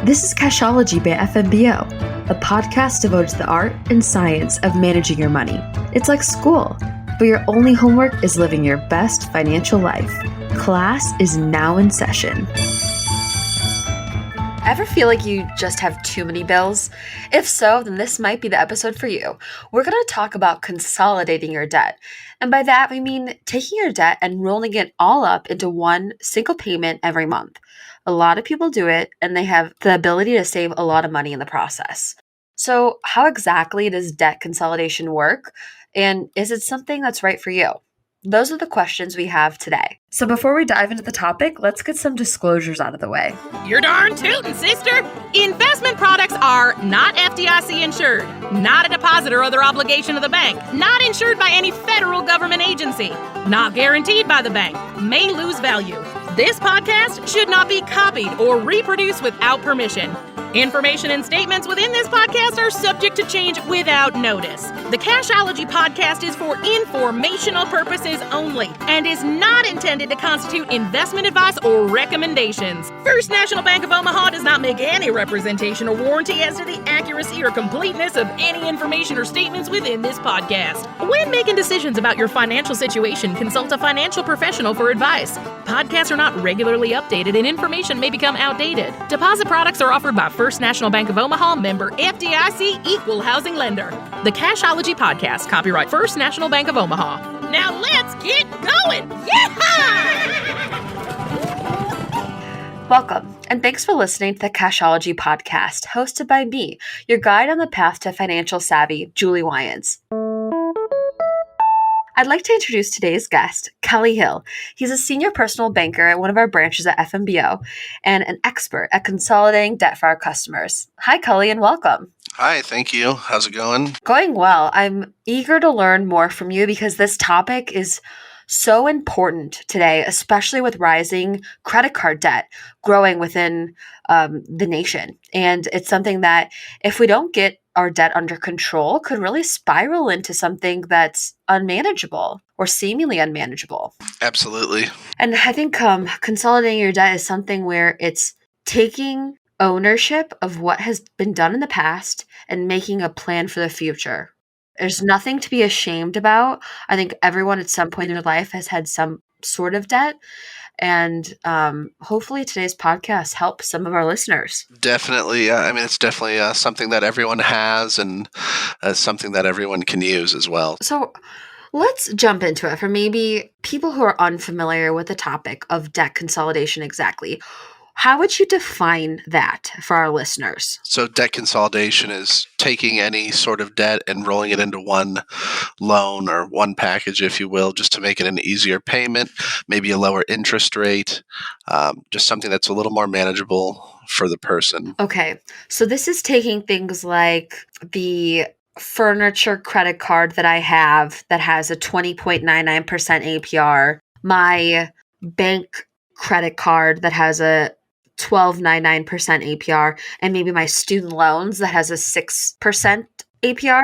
This is Cashology by FNBO, a podcast devoted to the art and science of managing your money. It's like school, but your only homework is living your best financial life. Class is now in session. Ever feel like you just have too many bills? If so, then this might be the episode for you. We're going to talk about consolidating your debt. And by that, we mean taking your debt and rolling it all up into one single payment every month. A lot of people do it, and they have the ability to save a lot of money in the process. So how exactly does debt consolidation work? And is it something that's right for you? Those are the questions we have today. So before we dive into the topic, let's get some disclosures out of the way. You're darn tootin', sister! Investment products are not FDIC insured, not a deposit or other obligation of the bank, not insured by any federal government agency, not guaranteed by the bank, may lose value. This podcast should not be copied or reproduced without permission. Information and statements within this podcast are subject to change without notice. The Cashology podcast is for informational purposes only and is not intended to constitute investment advice or recommendations. First National Bank of Omaha does not make any representation or warranty as to the accuracy or completeness of any information or statements within this podcast. When making decisions about your financial situation, consult a financial professional for advice. Podcasts are not regularly updated and information may become outdated. Deposit products are offered by First National Bank of Omaha, member FDIC, equal housing lender. The Cashology podcast, copyright First National Bank of Omaha. Now let's get going! Yeah! Welcome, and thanks for listening to the Cashology podcast, hosted by me, your guide on the path to financial savvy, Juli Wians. I'd like to introduce today's guest, Kelley Hill. He's a senior personal banker at one of our branches at FNBO and an expert at consolidating debt for our customers. Hi, Kelley, and welcome. Hi, thank you. How's it going? Going well. I'm eager to learn more from you because this topic is so important today, especially with rising credit card debt growing within the nation. And it's something that if we don't get our debt under control could really spiral into something that's unmanageable or seemingly unmanageable. Absolutely. And I think consolidating your debt is something where it's taking ownership of what has been done in the past and making a plan for the future. There's nothing to be ashamed about. I think everyone at some point in their life has had some sort of debt. And hopefully today's podcast helps some of our listeners. Definitely. It's definitely something that everyone has and something that everyone can use as well. So let's jump into it for maybe people who are unfamiliar with the topic of debt consolidation exactly. How would you define that for our listeners? So debt consolidation is taking any sort of debt and rolling it into one loan or one package, if you will, just to make it an easier payment, maybe a lower interest rate, just something that's a little more manageable for the person. Okay, so this is taking things like the furniture credit card that I have that has a 20.99% APR, my bank credit card that has a 12.99% APR, and maybe my student loans that has a 6% APR,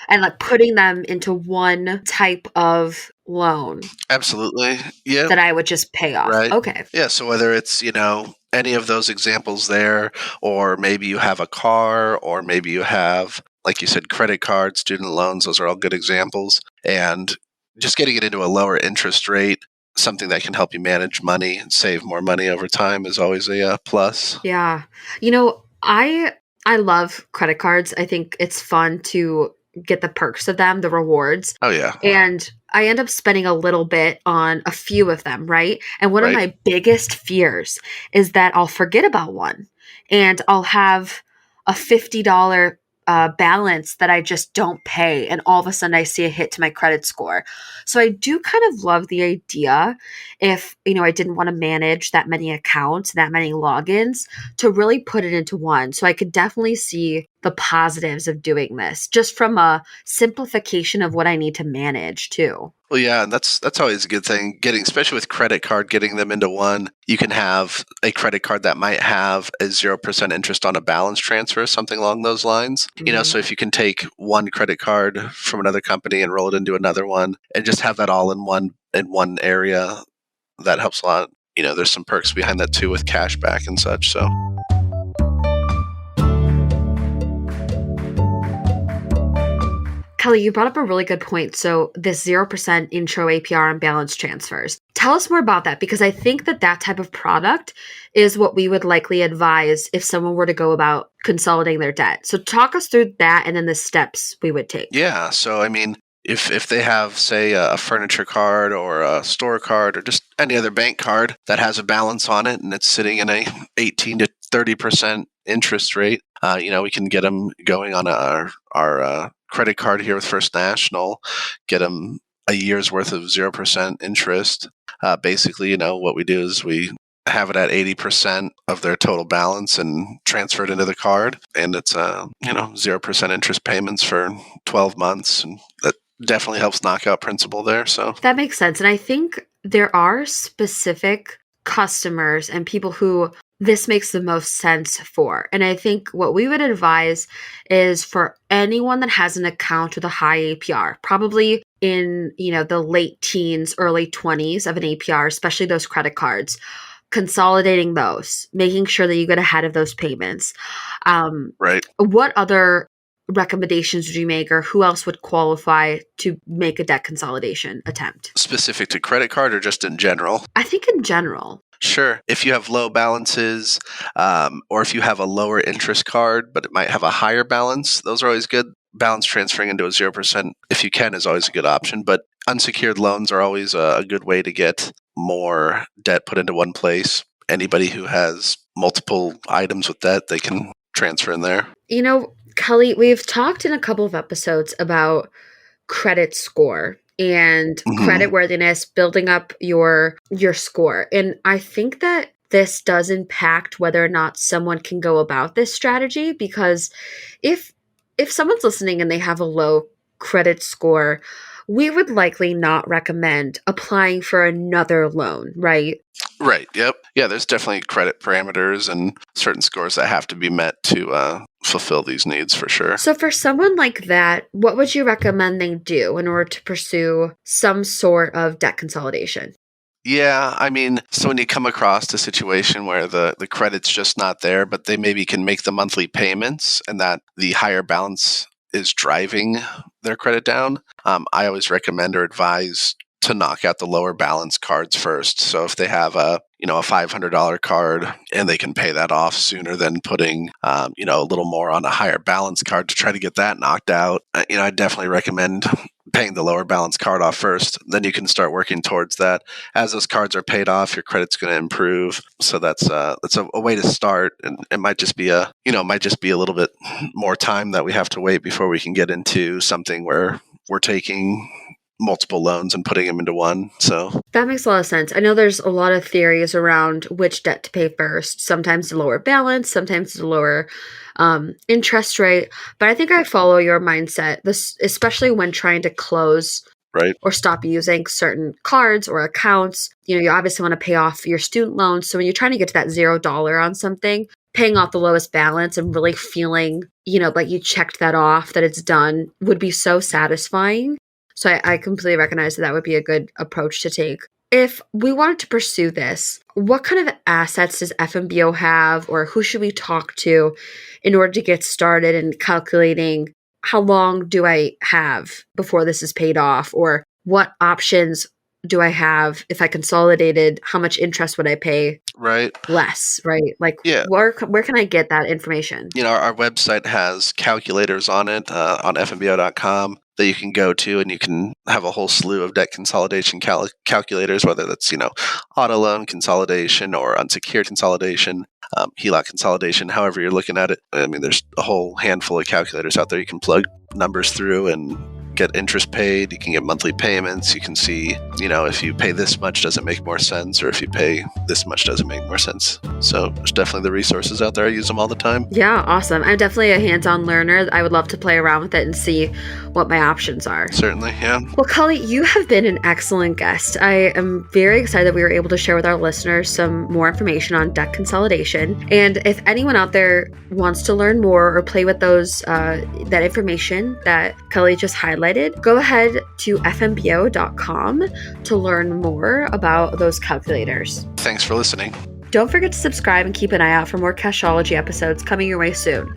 and like putting them into one type of loan. Absolutely. Yeah. That I would just pay off. Right. Okay. Yeah. So whether it's, any of those examples there, or maybe you have a car, or maybe you have, like you said, credit cards, student loans, those are all good examples. And just getting it into a lower interest rate, something that can help you manage money and save more money over time is always a plus. Yeah. I love credit cards. I think it's fun to get the perks of them, the rewards. Oh, yeah. And I end up spending a little bit on a few of them, right? And one of my biggest fears is that I'll forget about one and I'll have a $50 balance that I just don't pay. And all of a sudden I see a hit to my credit score. So I do kind of love the idea if, I didn't want to manage that many accounts, that many logins, to really put it into one. So I could definitely see the positives of doing this just from a simplification of what I need to manage too. Well, yeah, and that's always a good thing. Especially with credit card, getting them into one. You can have a credit card that might have a 0% interest on a balance transfer, something along those lines. Mm-hmm. So if you can take one credit card from another company and roll it into another one, and just have that all in one area, that helps a lot. There's some perks behind that too with cash back and such. So. Kelley, you brought up a really good point. So this 0% intro APR and balance transfers. Tell us more about that, because I think that that type of product is what we would likely advise if someone were to go about consolidating their debt. So talk us through that and then the steps we would take. Yeah. So, I mean, if they have, say, a furniture card or a store card or just any other bank card that has a balance on it and it's sitting in a 18 to 30% interest rate, we can get them going on our credit card here with First National, get them a year's worth of 0% interest. Basically, what we do is we have it at 80% of their total balance and transfer it into the card. And it's, 0% interest payments for 12 months. And that definitely helps knock out principal there. So that makes sense. And I think there are specific customers and people who this makes the most sense for. And I think what we would advise is for anyone that has an account with a high APR, probably in, the late teens, early 20s of an APR, especially those credit cards, consolidating those, making sure that you get ahead of those payments. Right. What other recommendations would you make, or who else would qualify to make a debt consolidation attempt? Specific to credit card or just in general? I think in general. Sure. If you have low balances, or if you have a lower interest card, but it might have a higher balance, those are always good. Balance transferring into a 0%, if you can, is always a good option. But unsecured loans are always a good way to get more debt put into one place. Anybody who has multiple items with debt, they can transfer in there. Kelley, we've talked in a couple of episodes about credit score and creditworthiness, building up your score. And I think that this does impact whether or not someone can go about this strategy, because if someone's listening and they have a low credit score, we would likely not recommend applying for another loan, right? Right. Yep. Yeah, there's definitely credit parameters and certain scores that have to be met to fulfill these needs for sure. So for someone like that, what would you recommend they do in order to pursue some sort of debt consolidation? Yeah, I mean, so when you come across a situation where the credit's just not there, but they maybe can make the monthly payments and that the higher balance is driving their credit down, I always recommend or advise to knock out the lower balance cards first. So if they have a $500 card and they can pay that off sooner than putting a little more on a higher balance card to try to get that knocked out, I definitely recommend paying the lower balance card off first. Then you can start working towards that. As those cards are paid off, your credit's going to improve. So that's a way to start. And it might just be a little bit more time that we have to wait before we can get into something where we're taking multiple loans and putting them into one. So that makes a lot of sense. I know there's a lot of theories around which debt to pay first. Sometimes the lower balance, sometimes the lower interest rate. But I think I follow your mindset, this especially when trying to close right or stop using certain cards or accounts. You obviously want to pay off your student loans. So when you're trying to get to that $0 on something, paying off the lowest balance and really feeling, like you checked that off, that it's done, would be so satisfying. So I completely recognize that would be a good approach to take. If we wanted to pursue this, what kind of assets does FNBO have, or who should we talk to in order to get started in calculating how long do I have before this is paid off, or what options do I have if I consolidated? How much interest would I pay? Right. Less, right? Like, yeah. Where can I get that information? Our website has calculators on it on FNBO.com that you can go to, and you can have a whole slew of debt consolidation calculators, whether that's, auto loan consolidation or unsecured consolidation, HELOC consolidation, however you're looking at it. I mean, there's a whole handful of calculators out there. You can plug numbers through and get interest paid. You can get monthly payments. You can see, if you pay this much, does it make more sense? Or if you pay this much, does it make more sense? So there's definitely the resources out there. I use them all the time. Yeah, awesome. I'm definitely a hands-on learner. I would love to play around with it and see what my options are. Certainly, yeah. Well, Kelley, you have been an excellent guest. I am very excited that we were able to share with our listeners some more information on debt consolidation. And if anyone out there wants to learn more or play with those that information that Kelley just highlighted, go ahead to FNBO.com to learn more about those calculators. Thanks for listening. Don't forget to subscribe and keep an eye out for more Cashology episodes coming your way soon.